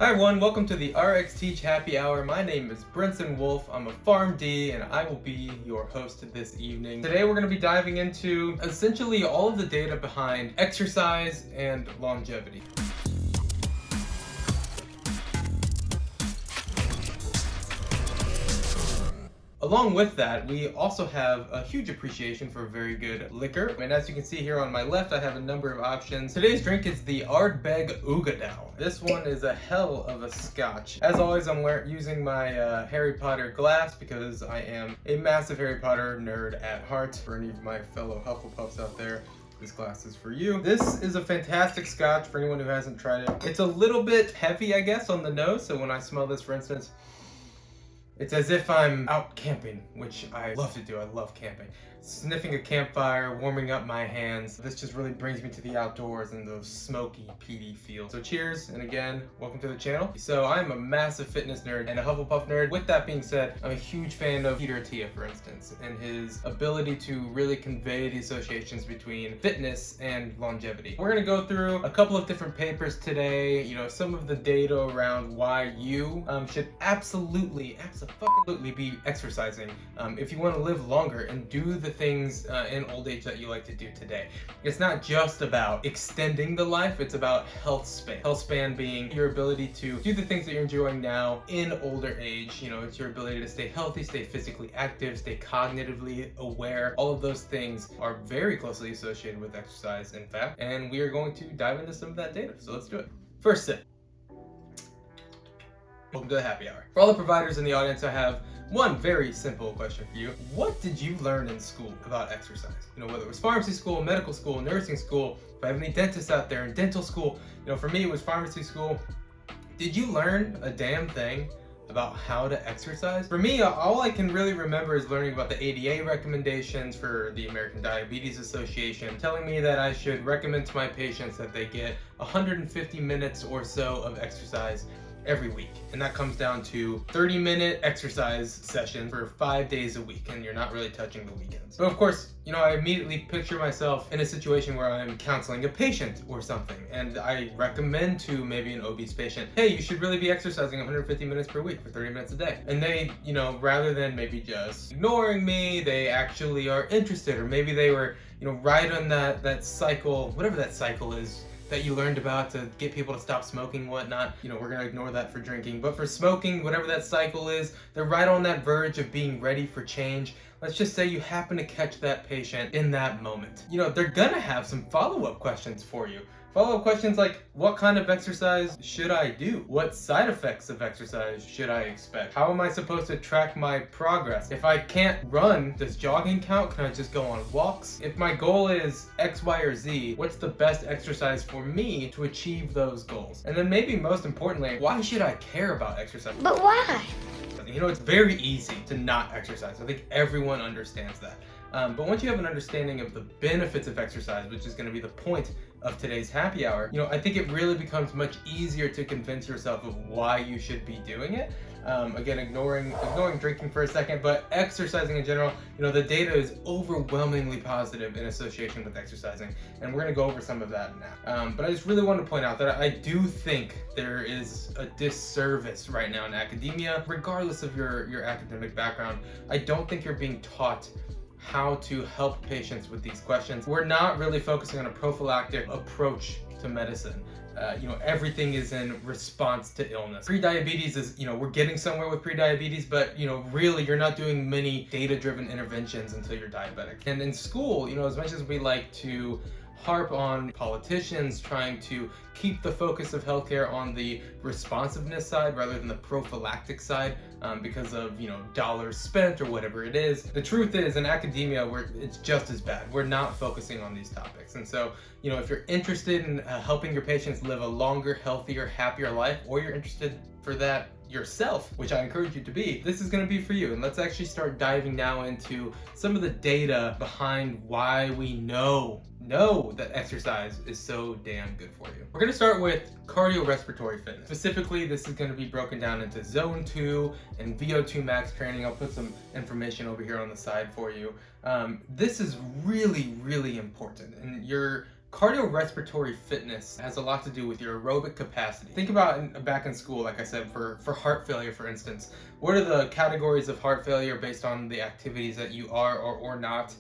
Hi everyone, welcome to the RX Teach Happy Hour. My name is Brinson Wolf. I'm a PharmD and I will be your host this evening. Today we're going to be diving into essentially all of the data behind exercise and longevity. Along with that, we also have a huge appreciation for very good liquor. And as you can see here on my left, I have a number of options. Today's drink is the Ardbeg Uigeadail. This one is a hell of a scotch. As always, I'm using my Harry Potter glass because I am a massive Harry Potter nerd at heart. For any of my fellow Hufflepuffs out there, this glass is for you. This is a fantastic scotch for anyone who hasn't tried it. It's a little bit heavy, I guess, on the nose. So when I smell this, for instance, it's as if I'm out camping, which I love to do. I love camping. Sniffing a campfire, warming up my hands. This just really brings me to the outdoors and those smoky, peaty feels. So cheers, and again, welcome to the channel. So I'm a massive fitness nerd and a Hufflepuff nerd. With that being said, I'm a huge fan of Peter Attia, for instance, and his ability to really convey the associations between fitness and longevity. We're gonna go through a couple of different papers today, some of the data around why you should absolutely be exercising if you want to live longer and do the things in old age that you like to do today. It's not just about extending the life, it's about health span. Health span being your ability to do the things that you're enjoying now in older age. It's your ability to stay healthy, stay physically active, stay cognitively aware. All of those things are very closely associated with exercise, in fact, and we are going to dive into some of that data. So let's do it. First sip. Welcome to the happy hour. For all the providers in the audience, I have one very simple question for you. What did you learn in school about exercise? Whether it was pharmacy school, medical school, nursing school, if I have any dentists out there in dental school, for me it was pharmacy school. Did you learn a damn thing about how to exercise? For me, all I can really remember is learning about the ADA recommendations for the American Diabetes Association, telling me that I should recommend to my patients that they get 150 minutes or so of exercise every week, and that comes down to 30-minute exercise sessions for 5 days a week, and you're not really touching the weekends. So of course, I immediately picture myself in a situation where I'm counseling a patient or something, and I recommend to maybe an obese patient, hey, you should really be exercising 150 minutes per week for 30 minutes a day. And they, rather than maybe just ignoring me, they actually are interested, or maybe they were, right on that cycle, whatever that cycle is that you learned about to get people to stop smoking and whatnot. We're gonna ignore that for drinking, but for smoking, whatever that cycle is, they're right on that verge of being ready for change. Let's just say you happen to catch that patient in that moment. They're gonna have some follow-up questions for you. Follow-up questions like, what kind of exercise should I do? What side effects of exercise should I expect? How am I supposed to track my progress? If I can't run, does jogging count? Can I just go on walks? If my goal is X, Y, or Z, what's the best exercise for me to achieve those goals? And then maybe most importantly, why should I care about exercise? But why? It's very easy to not exercise. I think everyone understands that. But once you have an understanding of the benefits of exercise, which is going to be the point of today's happy hour, I think it really becomes much easier to convince yourself of why you should be doing it. Again, ignoring drinking for a second, but exercising in general, the data is overwhelmingly positive in association with exercising, and we're going to go over some of that now. But I just really want to point out that I do think there is a disservice right now in academia, regardless of your academic background. I don't think you're being taught how to help patients with these questions. We're not really focusing on a prophylactic approach to medicine. Everything is in response to illness. Prediabetes is, we're getting somewhere with prediabetes, but, really you're not doing many data-driven interventions until you're diabetic. And in school, as much as we like to harp on politicians trying to keep the focus of healthcare on the responsiveness side rather than the prophylactic side because of dollars spent or whatever it is. The truth is, in academia, it's just as bad. We're not focusing on these topics. And so if you're interested in helping your patients live a longer, healthier, happier life, or you're interested for that yourself, which I encourage you to be, this is going to be for you. And let's actually start diving now into some of the data behind why we know that exercise is so damn good for you. We're going to start with cardiorespiratory fitness. Specifically, this is going to be broken down into zone 2 and VO2 max training. I'll put some information over here on the side for you. This is really, really important, and your Cardiorespiratory fitness has a lot to do with your aerobic capacity. Think about back in school, like I said, for heart failure, for instance. What are the categories of heart failure based on the activities that you are or not,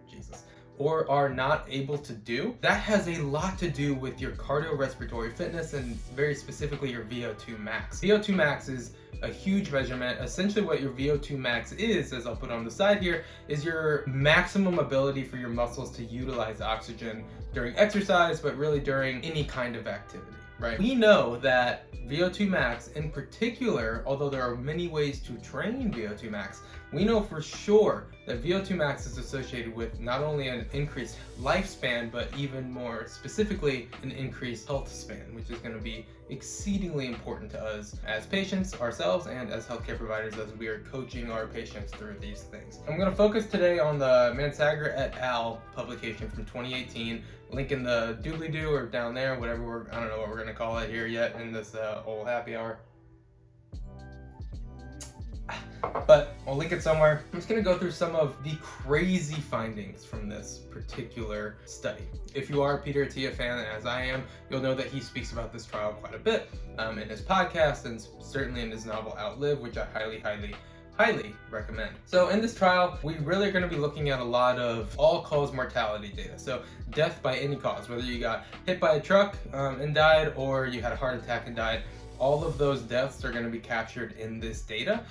Jesus, or are not able to do? That has a lot to do with your cardiorespiratory fitness and very specifically your VO2 max. VO2 max is a huge measurement. Essentially what your VO2 max is, as I'll put on the side here, is your maximum ability for your muscles to utilize oxygen during exercise, but really during any kind of activity, right? We know that VO2 max in particular, although there are many ways to train VO2 max, we know for sure that VO2 max is associated with not only an increased lifespan, but even more specifically, an increased health span, which is going to be exceedingly important to us as patients, ourselves, and as healthcare providers as we are coaching our patients through these things. I'm going to focus today on the Mansager et al. Publication from 2018. Link in the doobly-doo or down there, whatever I don't know what we're going to call it here yet in this whole happy hour. But I'll link it somewhere. I'm just going to go through some of the crazy findings from this particular study. If you are a Peter Attia fan, as I am, you'll know that he speaks about this trial quite a bit in his podcast and certainly in his novel Outlive, which I highly recommend. So in this trial, we really are going to be looking at a lot of all-cause mortality data. So death by any cause, whether you got hit by a truck and died, or you had a heart attack and died. All of those deaths are going to be captured in this data.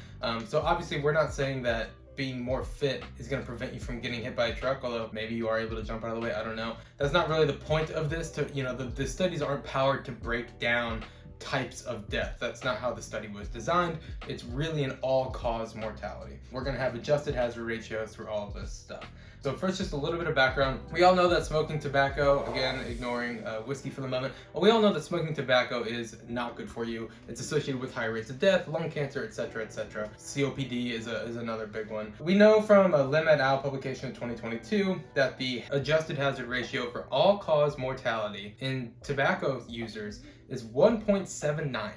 So obviously we're not saying that being more fit is going to prevent you from getting hit by a truck, although maybe you are able to jump out of the way, I don't know. That's not really the point of this. The studies aren't powered to break down types of death. That's not how the study was designed. It's really an all-cause mortality. We're going to have adjusted hazard ratios for all of this stuff. So first, just a little bit of background. We all know that smoking tobacco, again, ignoring whiskey for the moment, but we all know that smoking tobacco is not good for you. It's associated with high rates of death, lung cancer, etc., etc. COPD is another big one. We know from a Lim et al. Publication in 2022 that the adjusted hazard ratio for all-cause mortality in tobacco users is 1.79.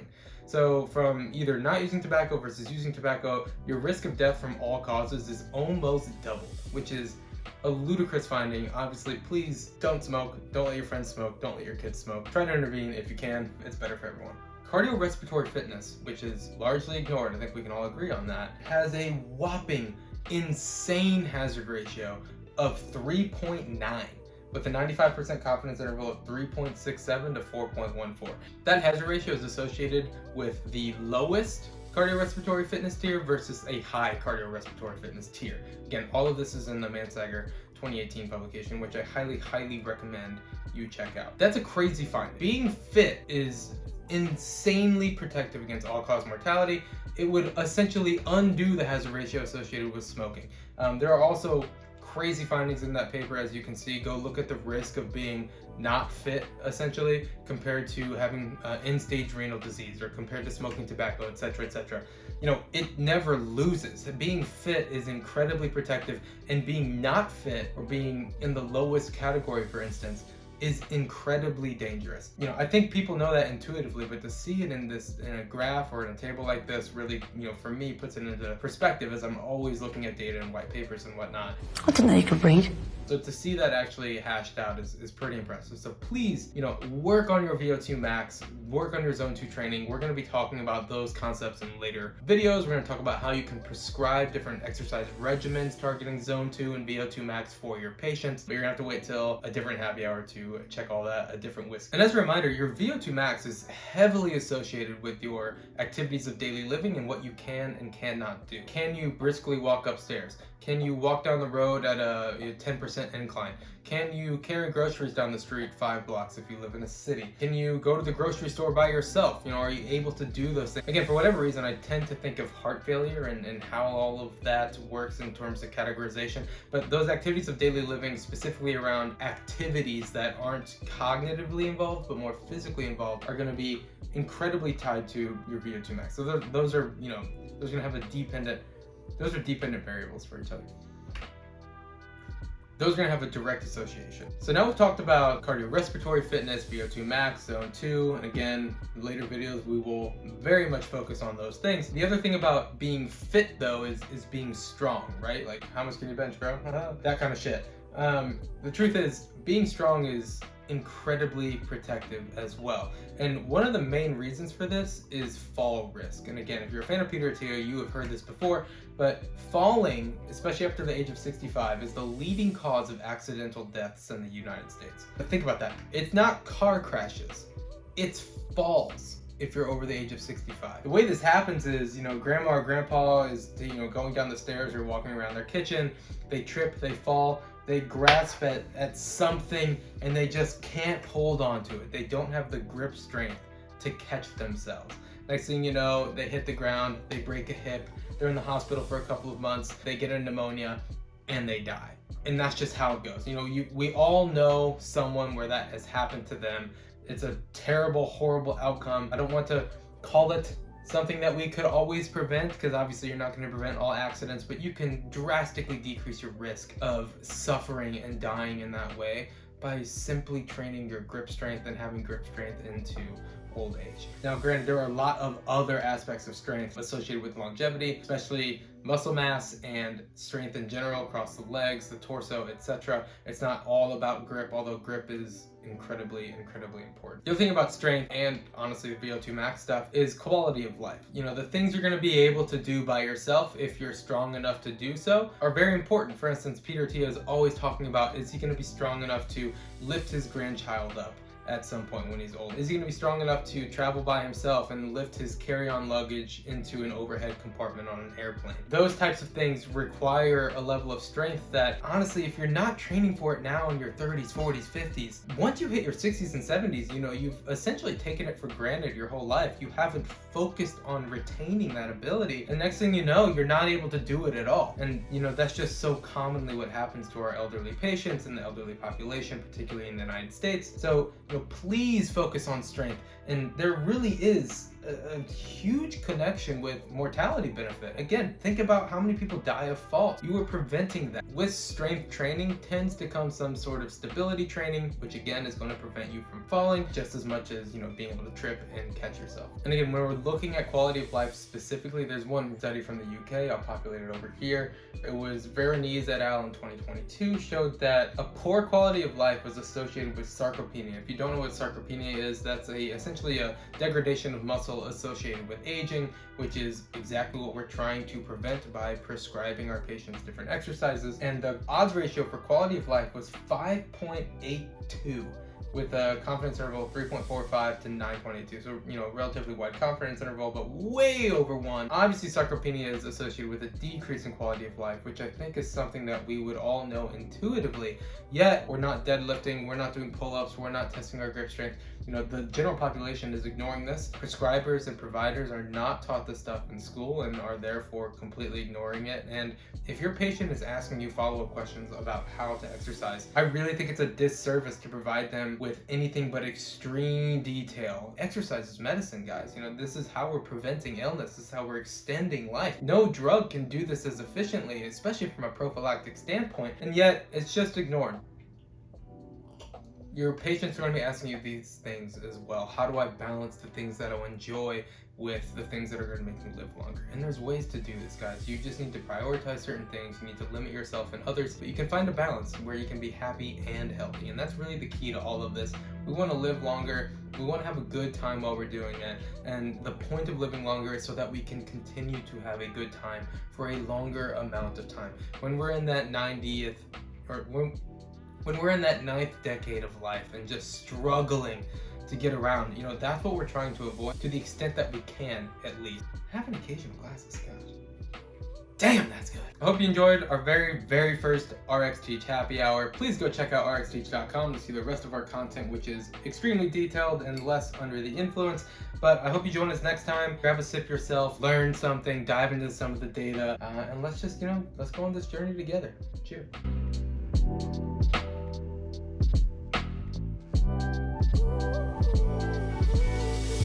So from either not using tobacco versus using tobacco, your risk of death from all causes is almost doubled, which is a ludicrous finding. Obviously, please don't smoke. Don't let your friends smoke. Don't let your kids smoke. Try to intervene if you can. It's better for everyone. Cardiorespiratory fitness, which is largely ignored, I think we can all agree on that, has a whopping insane hazard ratio of 3.9. with a 95% confidence interval of 3.67 to 4.14. That hazard ratio is associated with the lowest cardiorespiratory fitness tier versus a high cardiorespiratory fitness tier. Again, all of this is in the Mansager 2018 publication, which I highly recommend you check out. That's a crazy find. Being fit is insanely protective against all-cause mortality. It would essentially undo the hazard ratio associated with smoking. There are also crazy findings in that paper. As you can see, go look at the risk of being not fit, essentially, compared to having end-stage renal disease or compared to smoking tobacco, etc., etc. It never loses. Being fit is incredibly protective, and being not fit, or being in the lowest category, for instance, is incredibly dangerous. I think people know that intuitively, but to see it in a graph or in a table like this really, for me, puts it into perspective, as I'm always looking at data and white papers and whatnot. I didn't know you could read. So to see that actually hashed out is pretty impressive. So please, work on your VO2 max, work on your zone 2 training. We're going to be talking about those concepts in later videos. We're going to talk about how you can prescribe different exercise regimens targeting zone 2 and VO2 max for your patients. But you're going to have to wait till a different happy hour to check all that, a different whiskey. And as a reminder, your VO2 max is heavily associated with your activities of daily living and what you can and cannot do. Can you briskly walk upstairs? Can you walk down the road at a 10% incline? Can you carry groceries down the street 5 blocks if you live in a city? Can you go to the grocery store by yourself? Are you able to do those things? Again, for whatever reason, I tend to think of heart failure and how all of that works in terms of categorization. But those activities of daily living, specifically around activities that aren't cognitively involved, but more physically involved, are going to be incredibly tied to your VO2 max. So those are, those are going to have those are dependent variables for each other. Those are going to have a direct association. So now we've talked about cardiorespiratory fitness, VO2 max, zone 2, and again, in later videos we will very much focus on those things. The other thing about being fit though is being strong, right? Like, how much can you bench, bro? That kind of shit. The truth is, being strong is incredibly protective as well. And one of the main reasons for this is fall risk. And again, if you're a fan of Peter Attia, you have heard this before, but falling, especially after the age of 65, is the leading cause of accidental deaths in the United States. But think about that. It's not car crashes, it's falls if you're over the age of 65. The way this happens is, grandma or grandpa is, going down the stairs or walking around their kitchen, they trip, they fall, they grasp at something and they just can't hold on to it. They don't have the grip strength to catch themselves. Next thing you know, they hit the ground, they break a hip, they're in the hospital for a couple of months, they get a pneumonia, and they die. And that's just how it goes. We all know someone where that has happened to them. It's a terrible, horrible outcome. I don't want to call it something that we could always prevent, because obviously you're not going to prevent all accidents, but you can drastically decrease your risk of suffering and dying in that way by simply training your grip strength and having grip strength into old age. Now, granted, there are a lot of other aspects of strength associated with longevity, especially muscle mass and strength in general across the legs, the torso, etc. It's not all about grip, although grip is incredibly important. The other thing about strength, and honestly the VO2 max stuff, is quality of life. The things you're going to be able to do by yourself, if you're strong enough to do so, are very important. For instance, Peter Attia is always talking about, is he going to be strong enough to lift his grandchild up at some point when he's old? Is he going to be strong enough to travel by himself and lift his carry-on luggage into an overhead compartment on an airplane? Those types of things require a level of strength that, honestly, if you're not training for it now in your 30s, 40s, 50s, once you hit your 60s and 70s, you've essentially taken it for granted your whole life. You haven't focused on retaining that ability, and next thing you know, you're not able to do it at all. And that's just so commonly what happens to our elderly patients and the elderly population, particularly in the United States. So please focus on strength. And there really is a huge connection with mortality benefit. Again, think about how many people die of falls. You are preventing that. With strength training tends to come some sort of stability training, which again is going to prevent you from falling just as much as being able to trip and catch yourself. And again, when we're looking at quality of life specifically, there's one study from the UK, I'll populate it over here. It was Veronese et al. In 2022 showed that a poor quality of life was associated with sarcopenia. If you don't know what sarcopenia is, that's essentially a degradation of muscle associated with aging, which is exactly what we're trying to prevent by prescribing our patients different exercises. And the odds ratio for quality of life was 5.82 with a confidence interval of 3.45 to 9.82. So, relatively wide confidence interval, but way over 1. Obviously, sarcopenia is associated with a decrease in quality of life, which I think is something that we would all know intuitively. Yet, we're not deadlifting, we're not doing pull-ups, we're not testing our grip strength. The general population is ignoring this. Prescribers and providers are not taught this stuff in school and are therefore completely ignoring it. And if your patient is asking you follow-up questions about how to exercise, I really think it's a disservice to provide them with anything but extreme detail. Exercise is medicine, guys. This is how we're preventing illness. This is how we're extending life. No drug can do this as efficiently, especially from a prophylactic standpoint, and yet it's just ignored. Your patients are going to be asking you these things as well. How do I balance the things that I'll enjoy with the things that are going to make me live longer? And there's ways to do this, guys. You just need to prioritize certain things. You need to limit yourself and others, but you can find a balance where you can be happy and healthy. And that's really the key to all of this. We want to live longer. We want to have a good time while we're doing it. And the point of living longer is so that we can continue to have a good time for a longer amount of time. When we're in that 90th, or when we're in that 9th decade of life and just struggling to get around, that's what we're trying to avoid to the extent that we can, at least. Have an occasional glass of scotch. Damn, that's good. I hope you enjoyed our very first RX Teach happy hour. Please go check out rxteach.com to see the rest of our content, which is extremely detailed and less under the influence. But I hope you join us next time. Grab a sip yourself, learn something, dive into some of the data, and let's just, let's go on this journey together. Cheers.